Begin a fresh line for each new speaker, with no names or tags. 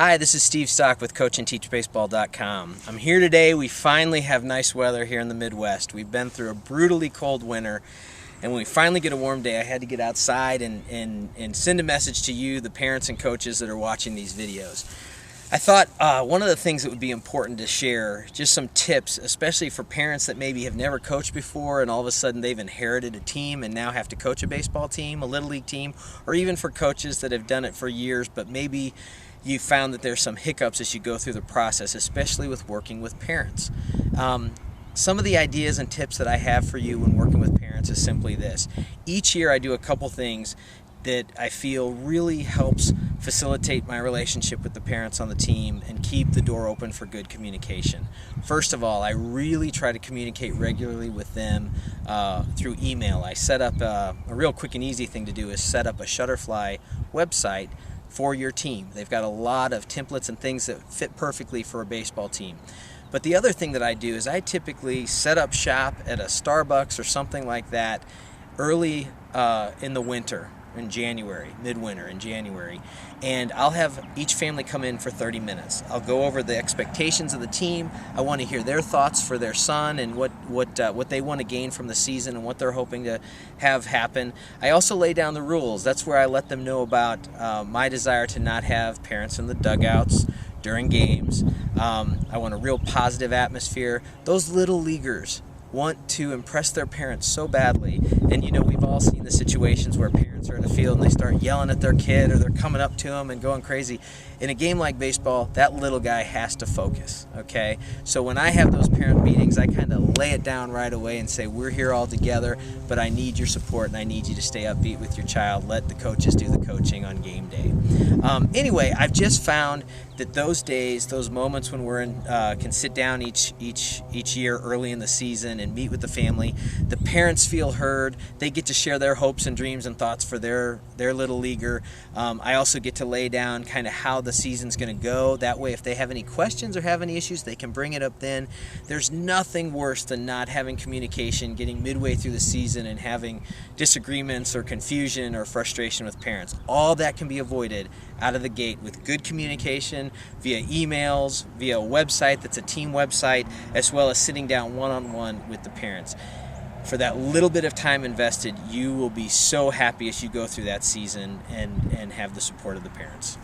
Hi, this is Steve Stock with CoachAndTeachBaseball.com. I'm here today. We finally have nice weather here in the Midwest. We've been through a brutally cold winter, and when we finally get a warm day, I had to get outside and send a message to you, the parents and coaches that are watching these videos. I thought one of the things that would be important to share, just some tips, especially for parents that maybe have never coached before and all of a sudden they've inherited a team and now have to coach a baseball team, a little league team, or even for coaches that have done it for years, but maybe you found that there's some hiccups as you go through the process, especially with working with parents. Some of the ideas and tips that I have for you when working with parents is simply this. Each year I do a couple things that I feel really helps facilitate my relationship with the parents on the team and keep the door open for good communication. First of all, I really try to communicate regularly with them through email. I set up a real quick and easy thing to do is set up a Shutterfly website for your team. They've got a lot of templates and things that fit perfectly for a baseball team. But the other thing that I do is I typically set up shop at a Starbucks or something like that early in the winter, in January, midwinter in January, and I'll have each family come in for 30 minutes. I'll go over the expectations of the team. I want to hear their thoughts for their son and what they want to gain from the season and what they're hoping to have happen. I also lay down the rules. That's where I let them know about my desire to not have parents in the dugouts during games. I want a real positive atmosphere. Those little leaguers want to impress their parents so badly, and we've all seen the situations where parents are in the field and they start yelling at their kid or they're coming up to them and going crazy. In a game like baseball, that little guy has to focus, okay? So when I have those parent meetings, I kind of lay it down right away and say, we're here all together, but I need your support and I need you to stay upbeat with your child. Let the coaches do the coaching on game day. Anyway, I've just found that those days, those moments when we're can sit down each year early in the season and meet with the family, the parents feel heard. They get to share their hopes and dreams and thoughts for their little leaguer. I also get to lay down kind of how the season's going to go. That way, if they have any questions or have any issues, they can bring it up then. There's nothing worse than not having communication, getting midway through the season and having disagreements or confusion or frustration with parents. All that can be avoided out of the gate with good communication via emails, via a website that's a team website, as well as sitting down one-on-one with the parents. For that little bit of time invested, you will be so happy as you go through that season and have the support of the parents.